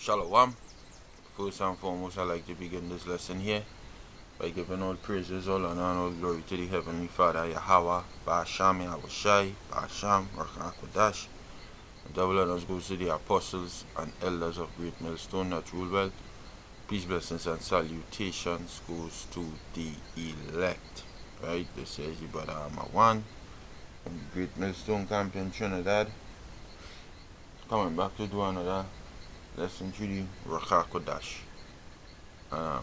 Shalom. First and foremost, I'd like to begin this lesson here by giving all praises, all honor, and all glory to the Heavenly Father, Yahweh, Ba'asham, Yahushai, Ba'asham, Rakakwadash. Double honors goes to the apostles and elders of Great Millstone that rule well. Peace, blessings, and salutations goes to the elect. Right? This is your brother Amawan from Great Millstone Camp in Trinidad. Coming back to do another lesson through the Rakakwadash. I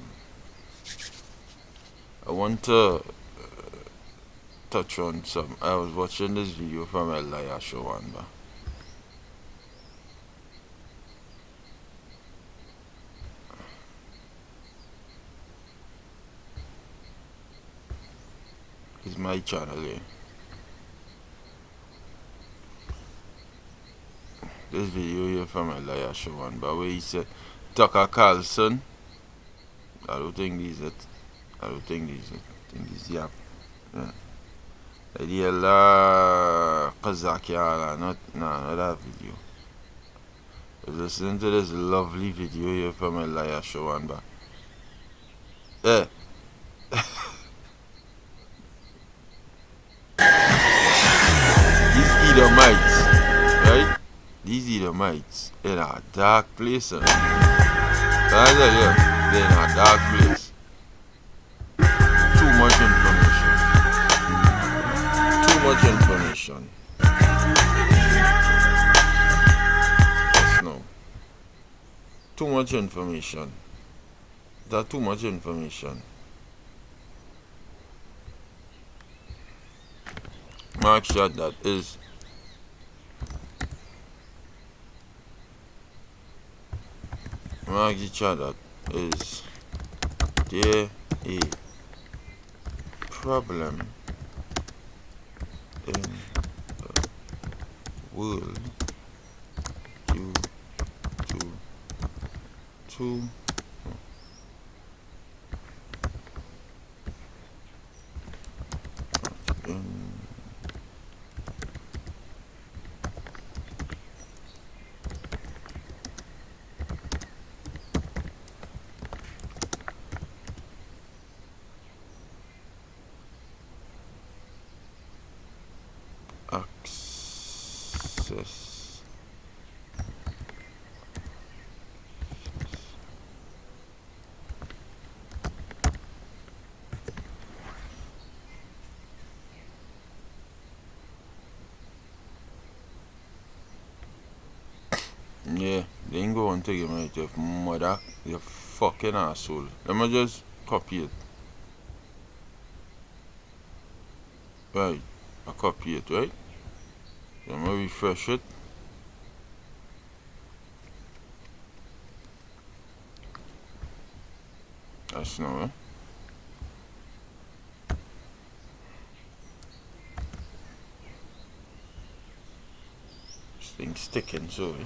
want to touch on some. I was watching this video from Elia Shawanda. It's my channel here. This video here from Elia Shawanda where he said Tucker Carlson. I don't think these it. I think these yap. Yeah. Idea Kazakia not that video. Listen to this lovely video here from Elia Shawanda. Yeah. These Edomites, right? These Edomites in a dark place. I tell you, they're in a dark place. Too much information. Too much information. Yes, no. Too much information. That's too much information. Mark shot that is Mark the chat that is there a problem in the world due to access. Yeah, they ain't go and take it, mate. Your mother, you fucking asshole. Let me just copy it. Right, I copy it, right? Let me refresh it. That's no, eh? This thing's sticking, so, eh?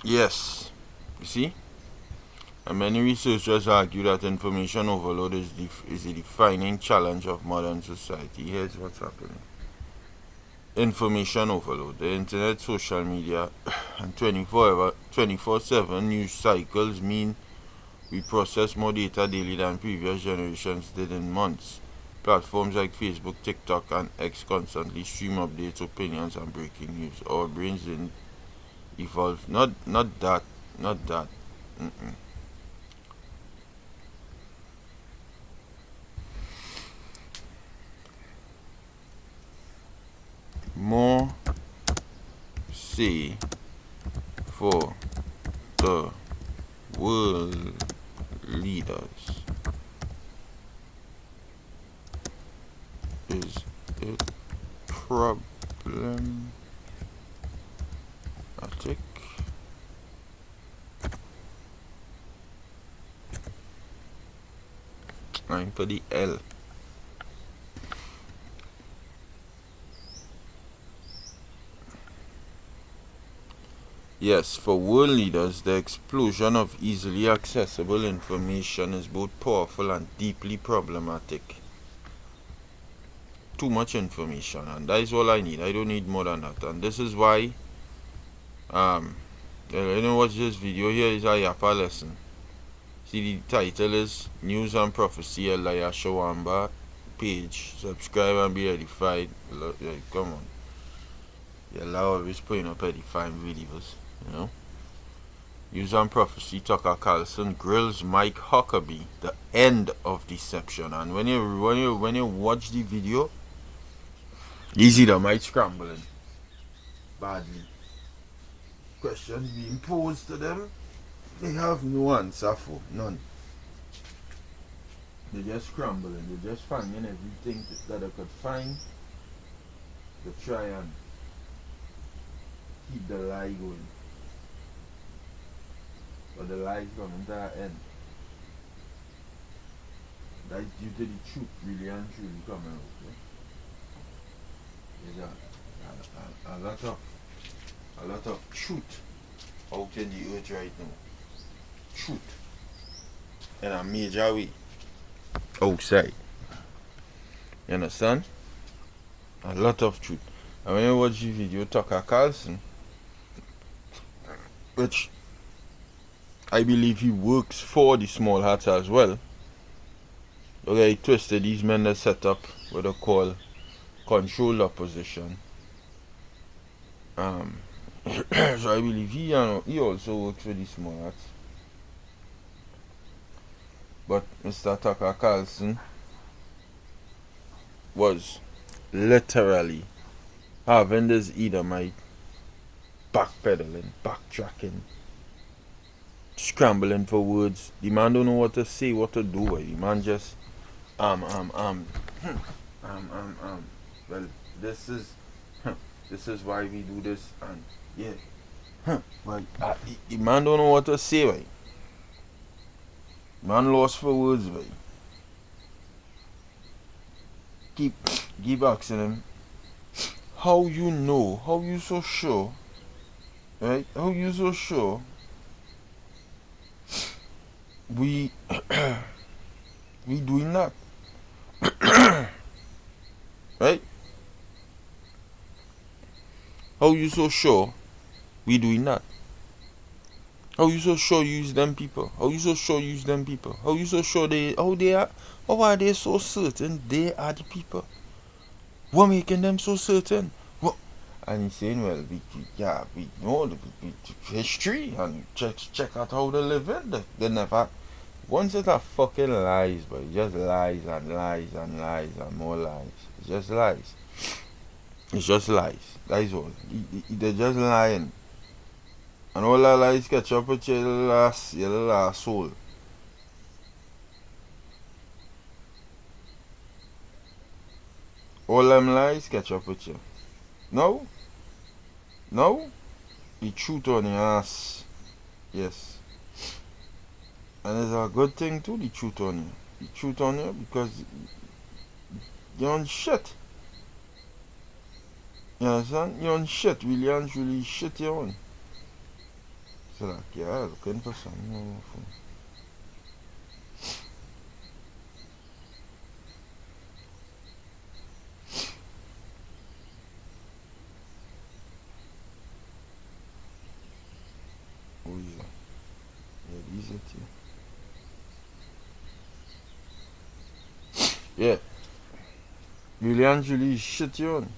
Yes, you see? And many researchers argue that information overload is a defining challenge of modern society. Here's what's happening. Information overload. The internet, social media, and 24/7 news cycles mean we process more data daily than previous generations did in months. Platforms like Facebook, TikTok, and X constantly stream updates, opinions, and breaking news. Our brains didn't evolve. Not that. Mm-mm. More say for the world leaders. Is it problematic? I'm for the L. Yes, for world leaders, the explosion of easily accessible information is both powerful and deeply problematic. Too much information, and that is all I need. I don't need more than that. And this is why, you know, watch this video here is a Yapa lesson. See, the title is News and Prophecy, Elia Shawamba page. Subscribe and be edified. Come on. You're always putting up edifying videos, you know. News and Prophecy, Tucker Carlson grills Mike Huckabee, the end of deception. And when you watch the video, you see the Mike scrambling badly. Questions being posed to them, they have no answer for, none. They're just scrambling, they're just finding everything that they could find to try and keep the lie going. But the lie is coming to an end. That's due to the truth really and truly coming out. There's a lot of truth out in the earth right now. Truth. In a major way. Outside. You understand? A lot of truth. And when you watch the video, Tucker Carlson, which I believe he works for the small hats as well. Okay, he twisted these men that set up what they call controlled opposition. So I believe he also works for the small hats. But Mr. Tucker Carlson was literally having this Edomite backpedaling, backtracking, scrambling for words. The man don't know what to say, what to do. The man just well, this is why we do this, and yeah, but the man don't know what to say, right? Man lost for words, right? Keep asking him, how you know, how you so sure, right? How you so sure we we doing that, right? How you so sure we doing that? How you so sure you use them people? How you so sure you use them people? How you so sure how are they so certain they are the people? What making them so certain? What? And he's saying, well, we know the history and check out how they live in. They never. Once it's a fucking lies, but it just lies and lies and lies and more lies. It's just lies. It's just lies. That is all. They're just lying. And all that lies catch up with your last soul. All them lies catch up with you. No? No? The truth on your ass. Yes. And it's a good thing too, the truth on you. The truth on you because you're on shit. You understand? You're on shit, really and truly shit you're on. So like, yeah, looking for something on my phone. Oh yeah. Yeah, these are here. Yeah. Really and truly shit you're on.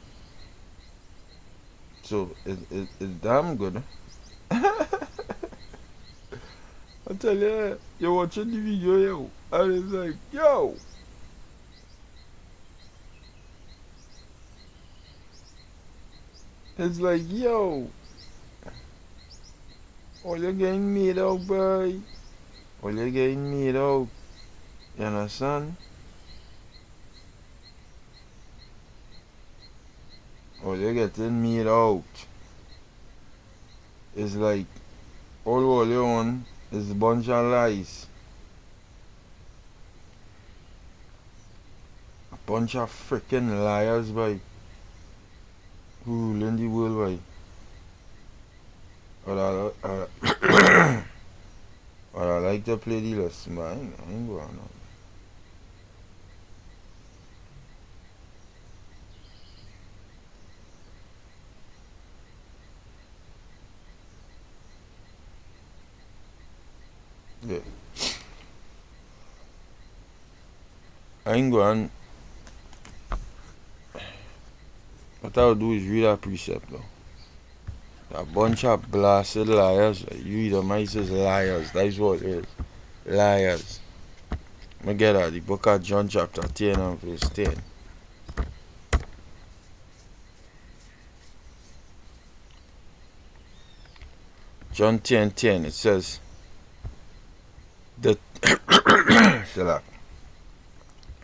So it's damn good. I tell you, you're watching the video, yo, and it's like, yo, it's like, yo, all you're getting made out, boy. All you're getting made out. You understand? All you're getting made out. It's like, all you on is a bunch of lies. A bunch of freaking liars, boy. Who ruling the world, boy. Or like to play the lesson, but I ain't going on. Yeah. I ain't going. What I'll do is read a precept though. A bunch of blasted liars. You the mice is liars. That's what it is. Liars. Me get that. The book of John chapter 10 and verse 10. John 10:10. It says the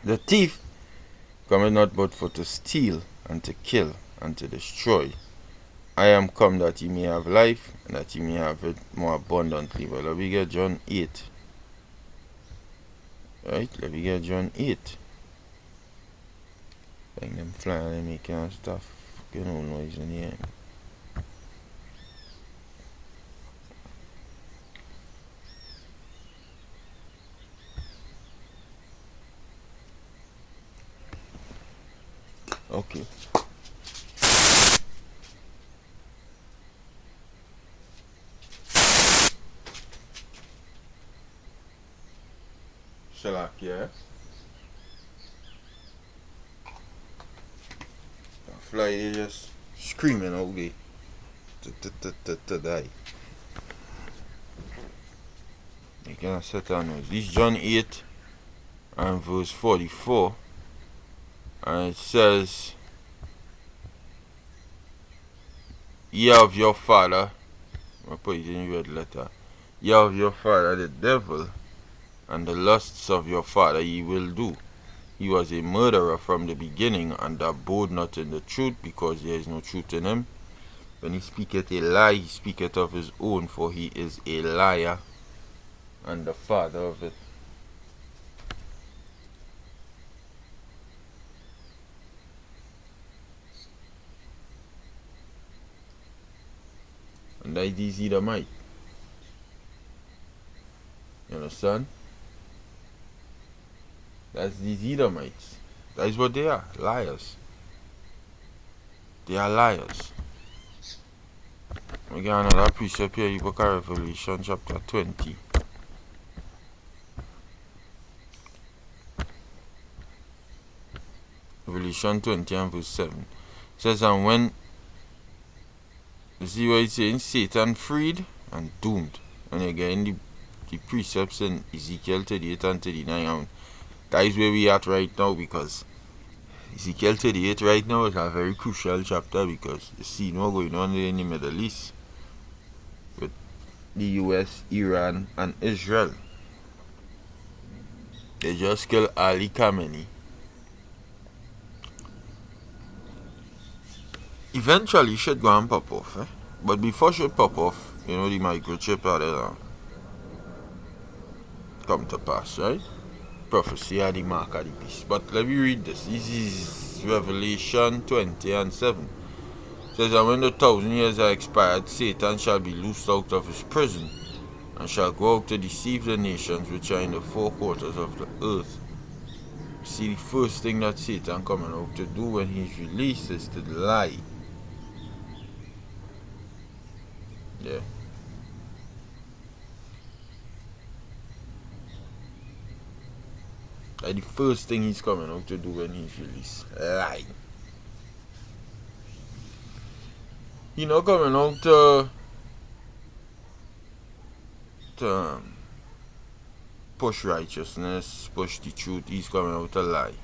the thief cometh not but for to steal and to kill and to destroy. I am come that ye may have life and that ye may have it more abundantly. But let me get John 8. Right? Let me get John 8. Like them flying and making stuff. Fucking no noise in here. Okay. Shalak, yeah. The fly they just screaming all day. To die. You can't set that noise. This is John 8 and verse 44. And it says, ye of your father, I put it in red letter, ye of your father the devil, and the lusts of your father ye will do. He was a murderer from the beginning, and abode not in the truth, because there is no truth in him. When he speaketh a lie, he speaketh of his own, for he is a liar, and the father of it. And that is the Edomite. You understand? That's these Edomites. That is what they are. Liars. They are liars. We got another precept here, the book of Revelation chapter 20. Revelation 20 and verse 7. It says, and when, you see what it's saying? Satan freed and doomed. And again, the precepts in Ezekiel 38 and 39. And that is where we at right now, because Ezekiel 38 right now is a very crucial chapter, because you see what's going on in the Middle East with the US, Iran, and Israel. They just killed Ali Khamenei. Eventually, shit go and pop off, eh? But before shit pop off, you know, the microchip had come to pass, right? Prophecy are the mark of the beast. But let me read this. This is Revelation 20 and 7. It says, and when the 1,000 years are expired, Satan shall be loosed out of his prison, and shall go out to deceive the nations which are in the four quarters of the earth. See, the first thing that Satan coming out to do when he's released is to lie. Yeah. Like the first thing he's coming out to do when he's released. Lie. He's not coming out to push righteousness, push the truth. He's coming out to lie.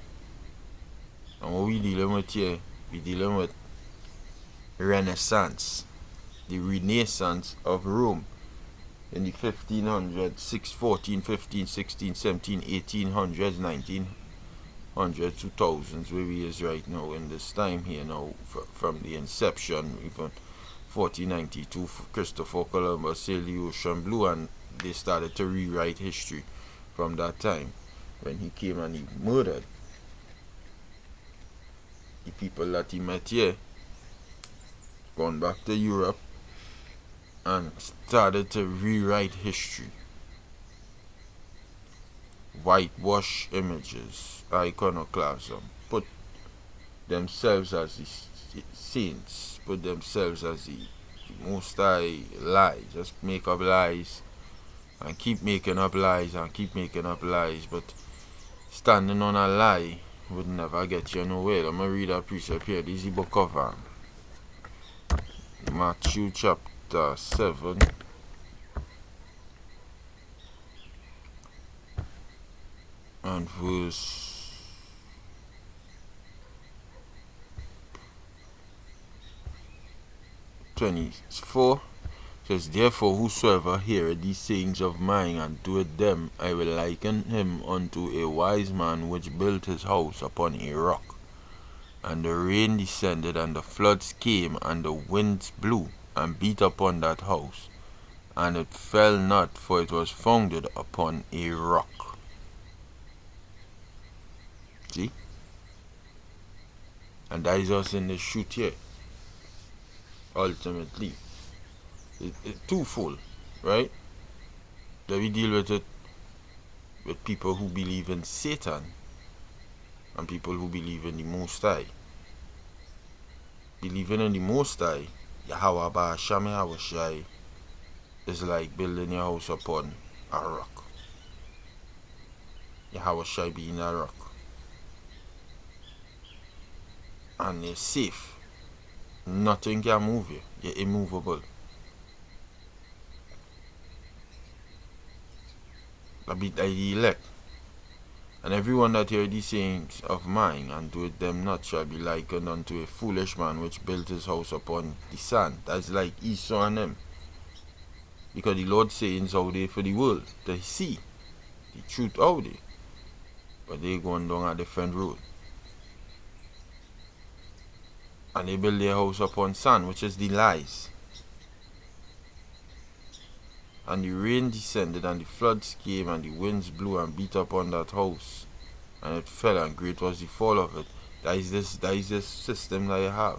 And what we dealing with here, we dealing with Renaissance, the Renaissance of Rome in the 1500s, 14, 15, 16, 17, 1800s, 1900s, 2000s, where we is right now in this time here now, from the inception, even 1492, Christopher Columbus sailed the ocean blue, and they started to rewrite history from that time when he came and he murdered the people that he met here, gone back to Europe and started to rewrite history. whitewash images, iconoclasm, put themselves as the saints, put themselves as the Most High lies, just make up lies and keep making up lies and keep making up lies, but standing on a lie would never get you nowhere. I'm going to read a precept here. This is the book of Matthew chapter 7. And verse 24 says, Therefore whosoever heareth these sayings of mine and doeth them, I will liken him unto a wise man which built his house upon a rock. And the rain descended, and the floods came, and the winds blew, and beat upon that house, and it fell not, for it was founded upon a rock. See? And that is us in the shoot here. Ultimately. It's twofold, right? That we deal with it with people who believe in Satan and people who believe in the Most High. Believing in the Most High, Yahweh Ba'asham Yahweh Shai, is like building your house upon a rock. Yahweh Shai being a rock. And you're safe. Nothing can move you. You're immovable. A bit like the elect. And everyone that hear these sayings of mine and doeth them not shall be likened unto a foolish man which built his house upon the sand. That's like Esau and them. Because the Lord's sayings out there for the world to see. The truth out there. But they going down a different road. And they build their house upon sand, which is the lies. And the rain descended, and the floods came, and the winds blew and beat upon that house, and it fell, and great was the fall of it. That is this system that you have.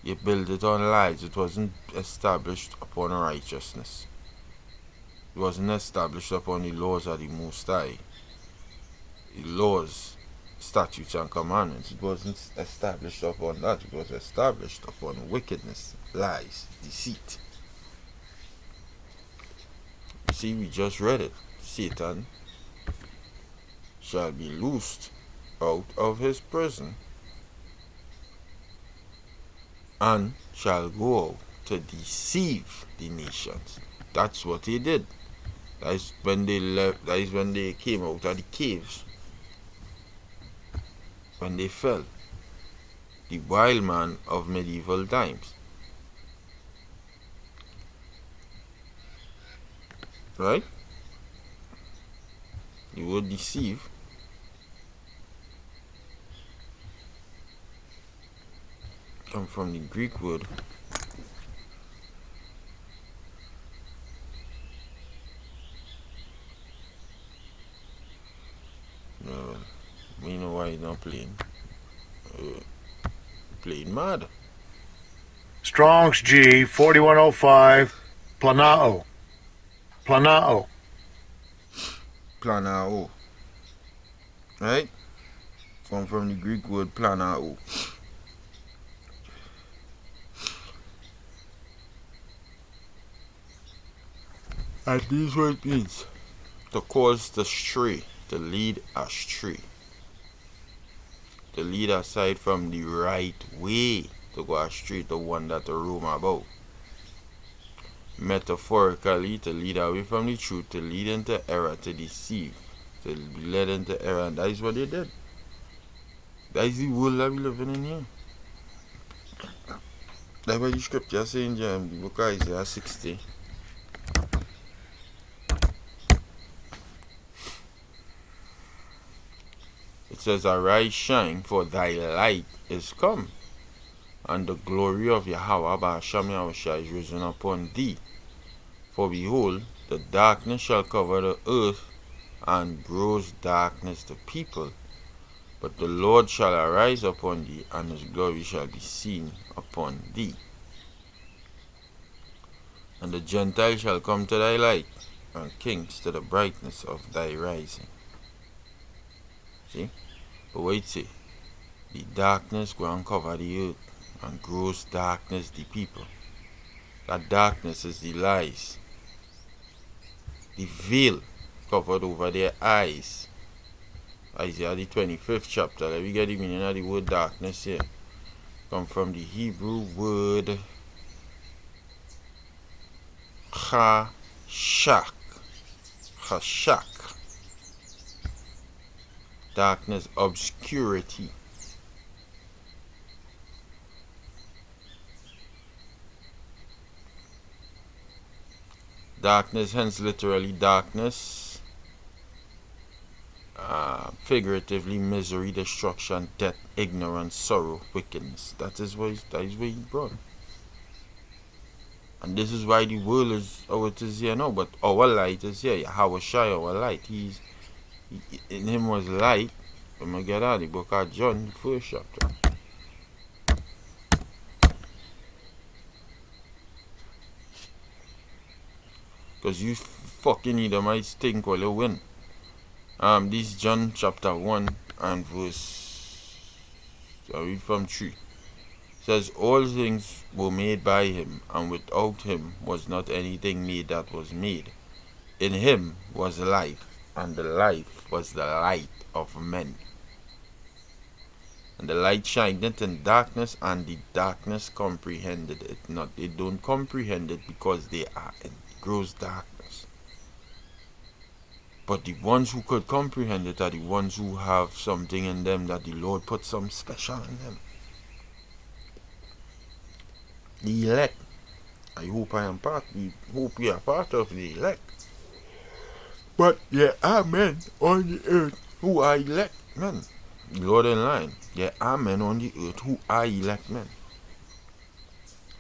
You build it on lies. It wasn't established upon righteousness. It wasn't established upon the laws of the Most High. The laws, statutes, and commandments. It wasn't established upon that. It was established upon wickedness, lies, deceit. See, we just read it. Satan shall be loosed out of his prison and shall go out to deceive the nations. That's what he did. That is when they left. That is when they came out of the caves. When they fell. The wild man of medieval times. Right? The word deceive come from the Greek word we know why he's not playing. Playing mad. Strong's G 4105 Planao. Planao. Planao. Right? Come from the Greek word planao. And this is what it means. To cause the stray, to lead astray. To lead aside from the right way, to go astray to one that to roam about. Metaphorically, to lead away from the truth, to lead into error, to deceive, to be led into error, and that is what they did. That is the world that we living in here. That's what the scripture saying in the book of Isaiah 60. It says, Arise, shine, for thy light is come, and the glory of Yahweh Ba'asham Yahweh Shai is risen upon thee. For behold, the darkness shall cover the earth, and gross darkness the people. But the Lord shall arise upon thee, and his glory shall be seen upon thee. And the Gentiles shall come to thy light, and kings to the brightness of thy rising. See? But what it say? The darkness go and cover the earth, and gross darkness the people. That darkness is the lies. The veil covered over their eyes. Isaiah the 25th chapter. Let me get the meaning of the word darkness here. Come from the Hebrew word chashak. Chashak. Darkness, obscurity. Darkness, hence literally darkness. Figuratively, misery, destruction, death, ignorance, sorrow, wickedness. That is what he brought. And this is why the world is how it is here now. But our light is here. Yahweh Shai, our light. In him was light. When we get out of the book of John, the first chapter. Because you fucking Edomites think while you win. This is John chapter 1 and verse, I read from 3. It says, all things were made by him, and without him was not anything made that was made. In him was life, and the life was the light of men. And the light shineth in darkness, and the darkness comprehended it not. They don't comprehend it because they are in gross darkness. But the ones who could comprehend it are the ones who have something in them that the Lord put some special in them. The elect. I hope we are part of the elect. But there are men on the earth who are elect men. The Lord in line. There are men on the earth who are elect men.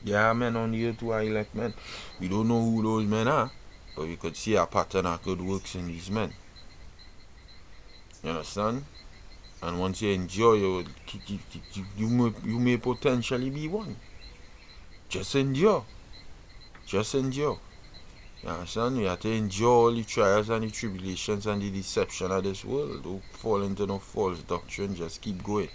There are men on the earth who are elect men. We don't know who those men are, but we could see a pattern of good works in these men. You understand? And once you endure, you may potentially be one. Just endure. Just endure. You understand? You have to endure all the trials and the tribulations and the deception of this world. Don't fall into no false doctrine. Just keep going.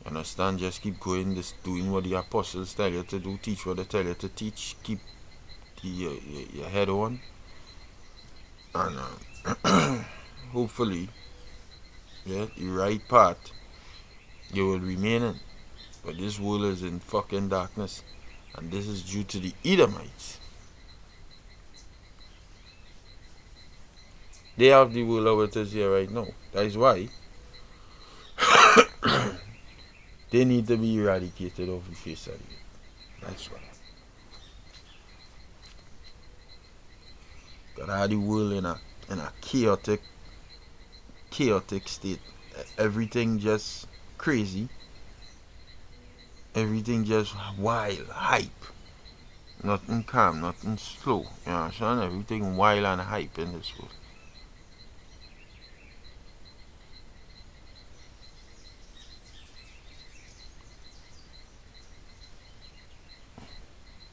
You understand? Just keep going. Just doing what the apostles tell you to do. Teach what they tell you to teach. Keep your head on. And hopefully, the right path you will remain in. But this world is in fucking darkness. And this is due to the Edomites. They have the world over it is here right now. That is why they need to be eradicated off the face of the earth. That's why. God had the world in a chaotic state. Everything just crazy. Everything just wild, hype. Nothing calm, nothing slow. You understand? Everything wild and hype in this world.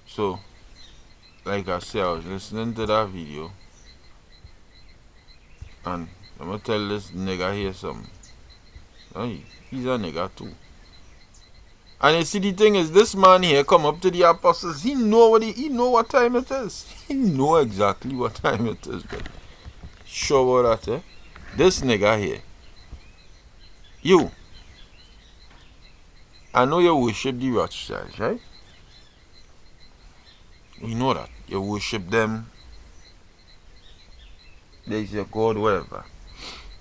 So, like I said, I was listening to that video, and I'm gonna tell this nigga here something. He's a nigga too. And you see, the thing is, this man here come up to the apostles. He know what time it is. He know exactly what time it is. But sure about that, eh? This nigga here, I know you worship the Rothschilds, right? We know that. You worship them. There's your God, whatever.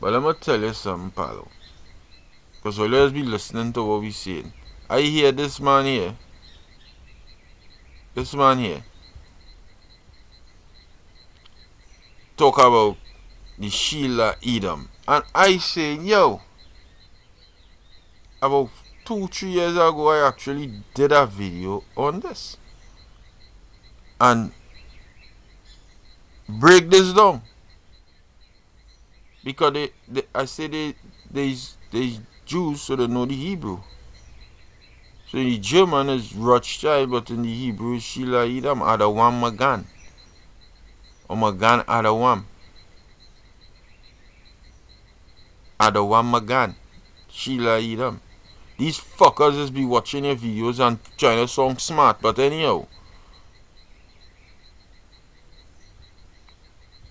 But let me tell you something, pal. Because you'll always be listening to what we saying. I hear this man here. This man here. Talk about the Sheila Edom. And I say, yo. About 2-3 years ago, I actually did a video on this. And break this down. Because I say they Jews, so they know the Hebrew. So the German is Rothschild, but in the Hebrew is Sheila Edom, Adawam Magan. Or Magan Adawam. Adawan Magan, Sheila Edom. These fuckers just be watching your videos and trying to sound smart, but anyhow.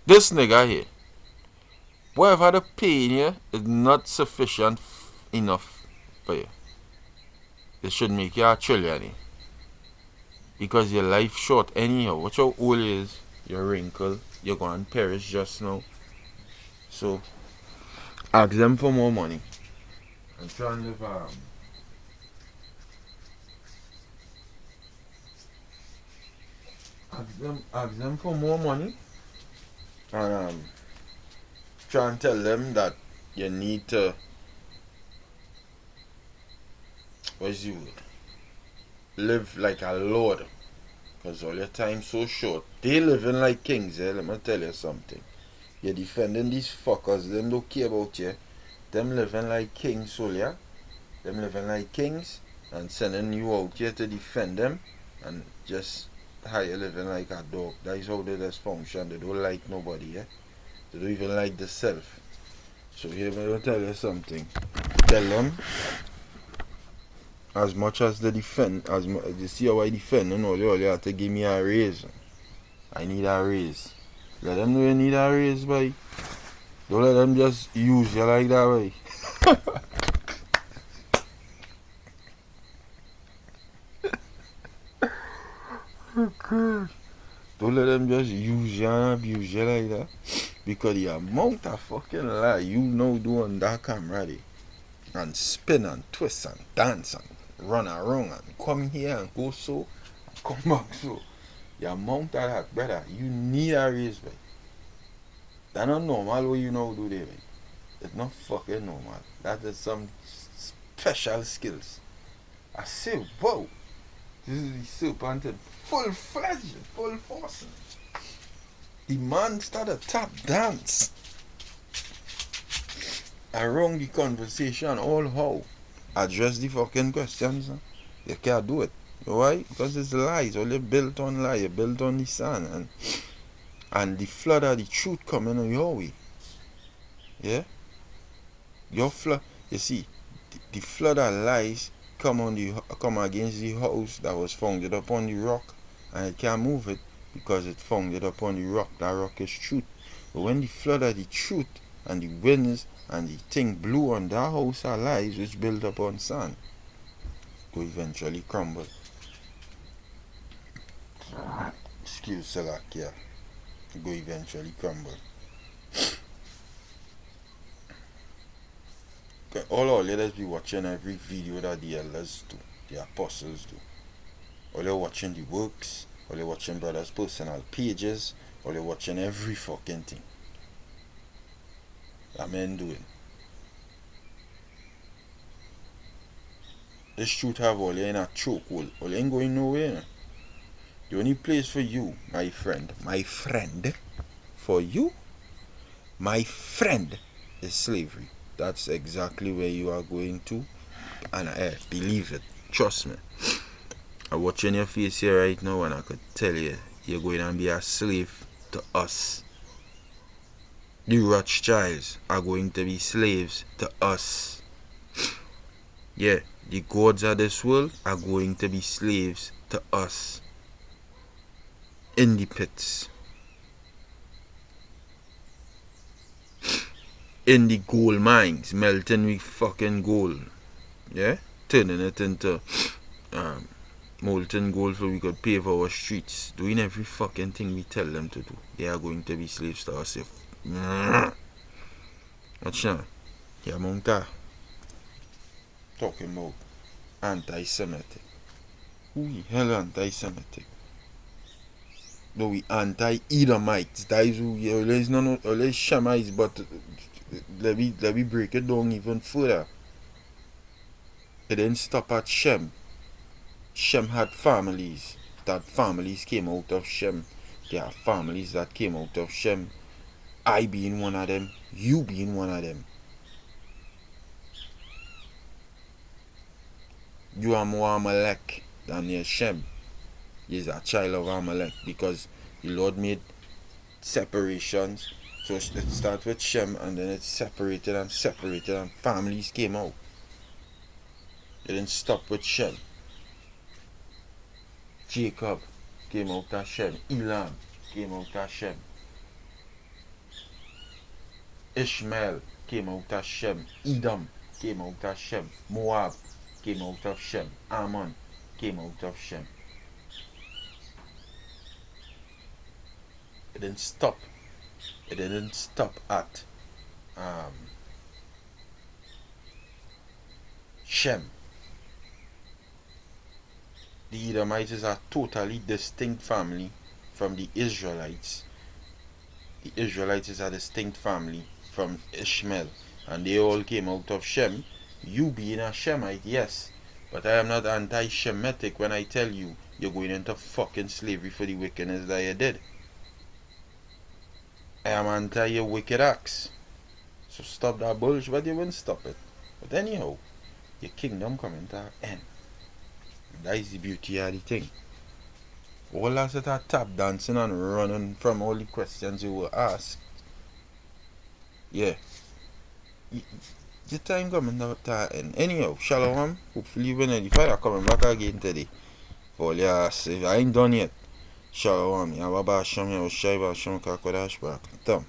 This nigga here, whatever the pain here is not sufficient enough for you. It should make you a trillionaire. Because your life short anyhow. Watch how old you is, your wrinkle, you're going to perish just now. So, ask them for more money. And try and live ask them for more money. And try and tell them that you need to, what's the word? Live like a lord. Because all your time so short. They living like kings, eh? Let me tell you something. You're defending these fuckers. Them don't care about you. Them living like kings, so yeah. Them living like kings and sending you out here to defend them. And just how you living like a dog. That is how they just function. They don't like nobody, eh? They don't even like themselves. So here I'm going to tell you something. Tell them, as much as they defend, as you see how I defend, you know, they have to give me a raise. I need a raise. Let them know you need a raise, boy. Don't let them just use you like that, boy. Don't let them just use you and abuse you like that. Because the amount of fucking lie you know doing that camera, and spin and twist and dance and run around and come here and go so and come back so. The amount of that, brother, you need a raise, boy. That's not normal what you know do there, boy. It's not fucking normal. That is some special skills. I say, whoa, this is the serpent in full-fledged, full force. The man started tap dance around the conversation, all how. Address the fucking questions. You can't do it. Why? Because it's lies. All you built on lie. You built on the sand. And the flood of the truth coming on your way. Yeah? Your flood, you see, the flood of lies come against the house that was founded upon the rock, and it can't move it because it's founded upon the rock. That rock is truth. But when the flood of the truth and the winds and the thing blew on that house of lies which built upon sand, go eventually crumble. Excuse Salakia. Go eventually crumble. All leaders be watching every video that the elders do, the apostles do. All you're watching the works, all you're watching brothers' personal pages, all you're watching every fucking thing that men doing. This truth have all you in a chokehold. All you ain't going nowhere. The only place for you, my friend, for you, my friend, is slavery. That's exactly where you are going to, and I believe it. Trust me. I'm watching your face here right now, and I could tell you, you're going to be a slave to us. The Rothschilds are going to be slaves to us. Yeah, the gods of this world are going to be slaves to us. In the pits. In the gold mines, melting with fucking gold. Yeah? Turning it into molten gold so we could pave our streets. Doing every fucking thing we tell them to do. They are going to be slaves to us if. Watch now. Yeah, Monka. Talking about anti-Semitic. Who the hell anti-Semitic? No, we anti-Edomites. That is who always Shemites, but let me break it down even further. It didn't stop at Shem. Shem had families. That families came out of Shem. There are families that came out of Shem. I being one of them. You being one of them. You are more Amalek than your Shem. He is a child of Amalek because the Lord made separations So it started with Shem, and then it separated and separated, and families came out. It didn't stop with Shem. Jacob came out of Shem. Elam came out of Shem. Ishmael came out of Shem. Edom came out of Shem. Moab came out of Shem. Ammon came out of Shem. It didn't stop. It didn't stop at Shem. The Edomites is a totally distinct family from the Israelites. The Israelites is a distinct family from Ishmael, and they all came out of Shem. You being a Shemite, yes, but I am not anti-Shemitic when I tell you you're going into fucking slavery for the wickedness that you did. I am anti your wicked acts. So stop that bullshit, but you won't stop it. But anyhow, your kingdom coming to an end. And that is the beauty of the thing. All that set of tap dancing and running from all the questions you were asked. Yeah. Your time coming to an end. Anyhow, shalom. Hopefully when the fire coming back again today. For your ass. I ain't done yet. Shalom. Yabba Basham Yahushai Basham Kakodash Barak.